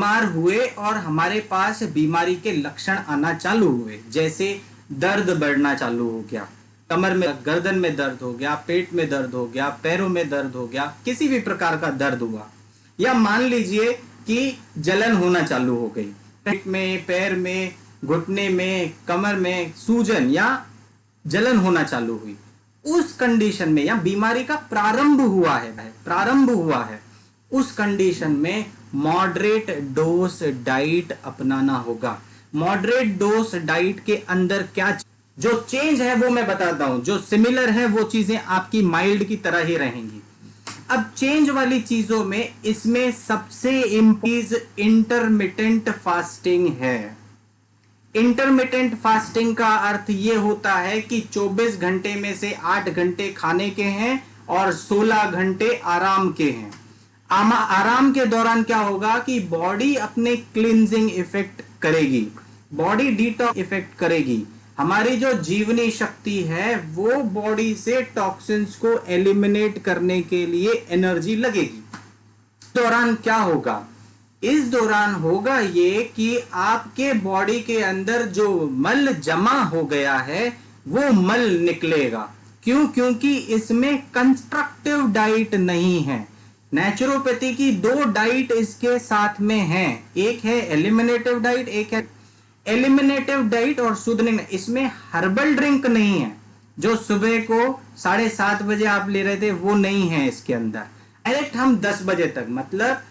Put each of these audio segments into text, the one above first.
बीमार हुए और हमारे पास बीमारी के लक्षण आना चालू हुए, जैसे दर्द बढ़ना चालू हो गया, कमर में, गर्दन में दर्द हो गया, पेट में दर्द हो गया, पैरों में दर्द हो गया, किसी भी प्रकार का दर्द हुआ, या मान लीजिए कि जलन होना चालू हो गई, पेट में, पैर में, घुटने में, कमर में सूजन या जलन होना चालू हुई, उस कंडीशन में, या बीमारी का प्रारंभ हुआ है, उस कंडीशन में मॉडरेट डोज डाइट अपनाना होगा। मॉडरेट डोज डाइट के अंदर क्या जो चेंज है वो मैं बताता हूं, जो सिमिलर है वो चीजें आपकी माइल्ड की तरह ही रहेंगी। अब चेंज वाली चीजों में इसमें सबसे इम्पोर्टेंट इंटरमिटेंट फास्टिंग है। इंटरमिटेंट फास्टिंग का अर्थ ये होता है कि 24 घंटे में से 8 घंटे खाने के हैं और 16 घंटे आराम के हैं। आराम के दौरान क्या होगा कि बॉडी अपने क्लींजिंग इफेक्ट करेगी, बॉडी डिटॉक्स इफेक्ट करेगी, हमारी जो जीवनी शक्ति है वो बॉडी से टॉक्सिन्स को एलिमिनेट करने के लिए एनर्जी लगेगी। दौरान क्या होगा, इस दौरान होगा ये कि आपके बॉडी के अंदर जो मल जमा हो गया है वो मल निकलेगा। क्यों? क्योंकि इसमें कंस्ट्रक्टिव डाइट नहीं है। नेचुरोपैथी की 2 डाइट इसके साथ में है, एक है एलिमिनेटिव डाइट, एक है एलिमिनेटिव डाइट और सूदनिंग। इसमें हर्बल ड्रिंक नहीं है, जो सुबह को 7:30 बजे आप ले रहे थे वो नहीं है इसके अंदर। डायरेक्ट हम 10 बजे तक, मतलब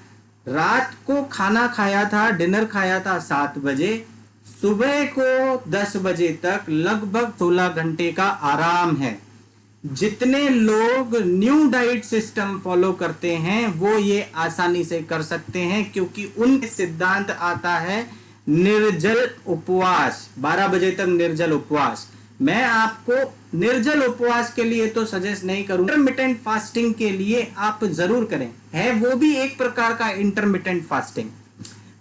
रात को खाना खाया था, डिनर खाया था 7 बजे, सुबह को 10 बजे तक लगभग 16 घंटे का आराम है। जितने लोग न्यू डाइट सिस्टम फॉलो करते हैं वो ये आसानी से कर सकते हैं, क्योंकि उनके सिद्धांत आता है निर्जल उपवास, 12 बजे तक निर्जल उपवास। मैं आपको निर्जल उपवास के लिए तो सजेस्ट नहीं करूंगा, इंटरमिटेंट फास्टिंग के लिए आप जरूर करें, है वो भी एक प्रकार का इंटरमिटेंट फास्टिंग।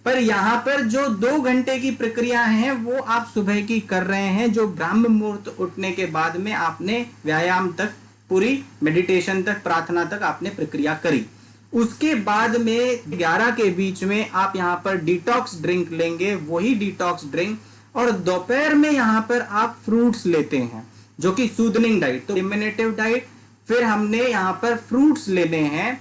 पर यहां पर जो 2 घंटे की प्रक्रिया है वो आप सुबह की कर रहे हैं, जो ब्रह्म मुहूर्त उठने के बाद में आपने व्यायाम तक, पूरी मेडिटेशन तक, प्रार्थना तक आपने प्रक्रिया करी। उसके बाद में 11 के बीच में आप यहां पर डिटॉक्स ड्रिंक लेंगे, वही डिटॉक्स ड्रिंक, और दोपहर में यहां पर आप फ्रूट्स लेते हैं, जो कि सूदनिंग डाइट, तो एलिमिनेटिव डाइट। फिर हमने यहां पर फ्रूट्स लेने हैं,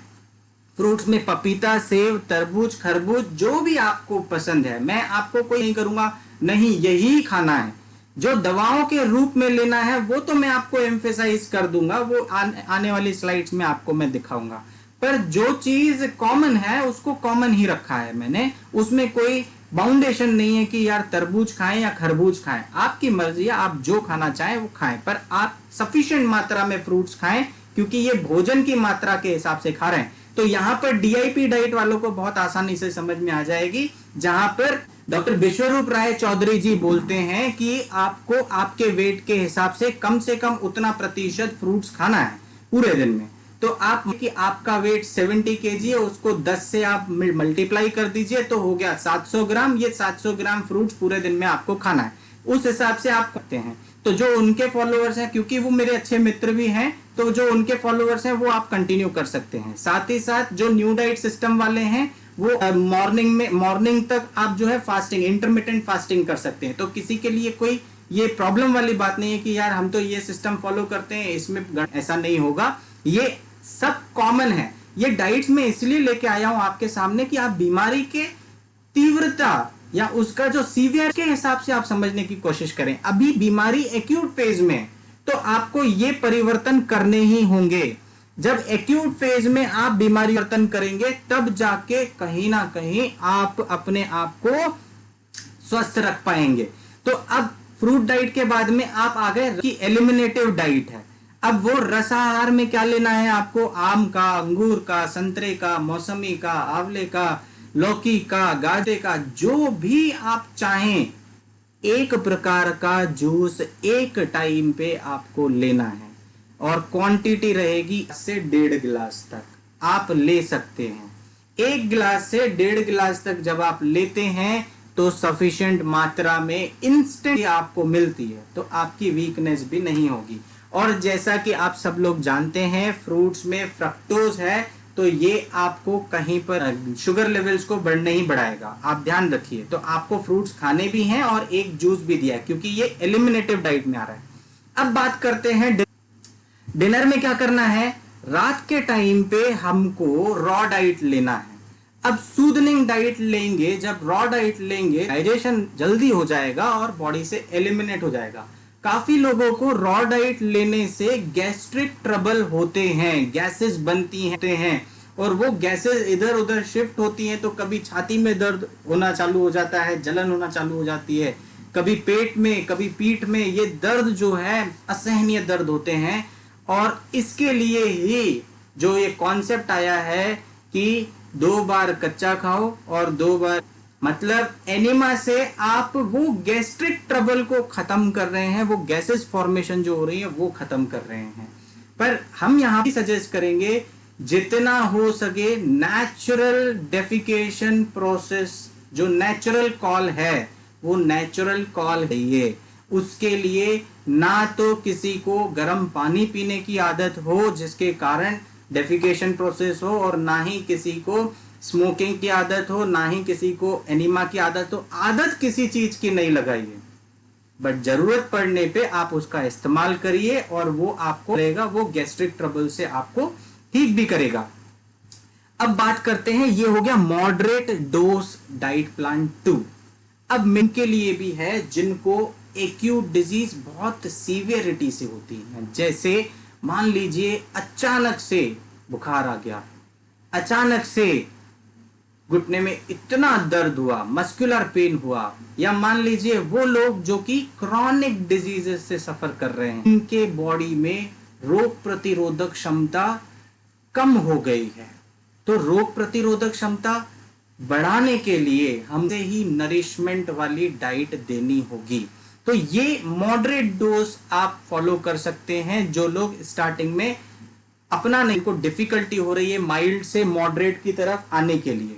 फ्रूट्स में पपीता, सेब, तरबूज, खरबूज, जो भी आपको पसंद है। मैं आपको कोई नहीं करूंगा नहीं यही खाना है, जो दवाओं के रूप में लेना है वो तो मैं आपको एम्फेसाइज कर दूंगा, वो आने वाली स्लाइड्स में आपको मैं दिखाऊंगा। पर जो चीज कॉमन है उसको कॉमन ही रखा है मैंने, उसमें कोई बाउंडेशन नहीं है कि यार तरबूज खाएं या खरबूज खाएं, आपकी मर्जी है, आप जो खाना चाहें वो खाएं, पर आप सफिशिएंट मात्रा में फ्रूट्स खाएं, क्योंकि ये भोजन की मात्रा के हिसाब से खा रहे हैं। तो यहाँ पर डीआईपी डाइट वालों को बहुत आसानी से समझ में आ जाएगी, जहां पर डॉक्टर विश्वरूप राय चौधरी जी बोलते हैं कि आपको आपके वेट के हिसाब से कम उतना प्रतिशत फ्रूट्स खाना है पूरे दिन में। तो आप कि आपका वेट 70 केजी है, उसको 10 से आप मल्टीप्लाई कर दीजिए तो हो गया 700 ग्राम। ये 700 ग्राम फ्रूट्स पूरे दिन में आपको खाना है, उस हिसाब से आप करते हैं। तो जो उनके फॉलोअर्स हैं, क्योंकि वो मेरे अच्छे मित्र भी हैं, तो जो उनके फॉलोअर्स हैं वो आप कंटिन्यू कर सकते हैं। साथ ही साथ जो न्यू डाइट सिस्टम वाले हैं वो मॉर्निंग तक आप जो है फास्टिंग, इंटरमिटेंट फास्टिंग कर सकते हैं। तो किसी के लिए कोई ये प्रॉब्लम वाली बात नहीं है कि यार हम तो ये सिस्टम फॉलो करते हैं, इसमें ऐसा नहीं होगा। ये सब कॉमन है। ये डाइट्स में इसलिए लेके आया हूं आपके सामने कि आप बीमारी के तीव्रता या उसका जो सीवियर के हिसाब से आप समझने की कोशिश करें। अभी बीमारी एक्यूट फेज में, तो आपको ये परिवर्तन करने ही होंगे। जब एक्यूट फेज में आप बीमारी परिवर्तन करेंगे तब जाके कहीं ना कहीं आप अपने आप को स्वस्थ रख पाएंगे। तो अब फ्रूट डाइट के बाद में आप आ गए कि एलिमिनेटिव डाइट है। अब वो रसाहार में क्या लेना है आपको, आम का, अंगूर का, संतरे का, मौसमी का, आंवले का, लौकी का, गाजर का, जो भी आप चाहें, एक प्रकार का जूस एक टाइम पे आपको लेना है, और क्वांटिटी रहेगी से 1.5 गिलास तक आप ले सकते हैं। 1 गिलास से 1.5 गिलास तक जब आप लेते हैं तो सफिशिएंट मात्रा में इंस्टेंट आपको मिलती है, तो आपकी वीकनेस भी नहीं होगी। और जैसा कि आप सब लोग जानते हैं फ्रूट्स में फ्रक्टोज है, तो ये आपको कहीं पर शुगर लेवल्स को बढ़ने ही बढ़ाएगा, आप ध्यान रखिए। तो आपको फ्रूट्स खाने भी हैं और एक जूस भी दिया है, क्योंकि ये एलिमिनेटिव डाइट में आ रहा है। अब बात करते हैं डिनर में क्या करना है। रात के टाइम पे हमको रॉ डाइट लेना है। अब सूदनिंग डाइट लेंगे, जब रॉ डाइट लेंगे डाइजेशन जल्दी हो जाएगा और बॉडी से एलिमिनेट हो जाएगा। काफी लोगों को रॉ डाइट लेने से गैस्ट्रिक ट्रबल होते हैं, गैसेस बनती हैं और वो गैसेस इधर उधर शिफ्ट होती हैं, तो कभी छाती में दर्द होना चालू हो जाता है, जलन होना चालू हो जाती है, कभी पेट में, कभी पीठ में। ये दर्द जो है असहनीय दर्द होते हैं। और इसके लिए ही जो ये कॉन्सेप्ट आया है कि 2 बार कच्चा खाओ और 2 बार, मतलब एनिमा से आप वो गैस्ट्रिक ट्रबल को खत्म कर रहे हैं, वो गैसेस फॉर्मेशन जो हो रही है वो खत्म कर रहे हैं। पर हम यहाँ भी सजेस्ट करेंगे जितना हो सके नेचुरल डेफिकेशन प्रोसेस, जो नेचुरल कॉल है वो नेचुरल कॉल है ये। उसके लिए ना तो किसी को गर्म पानी पीने की आदत हो जिसके कारण डेफिकेशन प्रोसेस हो, और ना ही किसी को स्मोकिंग की आदत हो, ना ही किसी को एनीमा की आदत हो। आदत किसी चीज की नहीं लगाइए, बट जरूरत पड़ने पे आप उसका इस्तेमाल करिए और वो आपको करेगा, वो गैस्ट्रिक ट्रबल से आपको ठीक भी करेगा। अब बात करते हैं, ये हो गया मॉडरेट डोज डाइट प्लान 2। अब मिन के लिए भी है जिनको एक्यूट डिजीज बहुत सीवियरिटी से होती है, जैसे मान लीजिए अचानक से बुखार आ गया, अचानक से घुटने में इतना दर्द हुआ, मस्कुलर पेन हुआ, या मान लीजिए वो लोग जो कि क्रॉनिक डिजीजेस से सफर कर रहे हैं, उनके बॉडी में रोग प्रतिरोधक क्षमता कम हो गई है। तो रोग प्रतिरोधक क्षमता बढ़ाने के लिए हमसे ही नरिशमेंट वाली डाइट देनी होगी। तो ये मॉडरेट डोज आप फॉलो कर सकते हैं। जो लोग स्टार्टिंग में अपना नहीं, को डिफिकल्टी हो रही है माइल्ड से मॉडरेट की तरफ आने के लिए,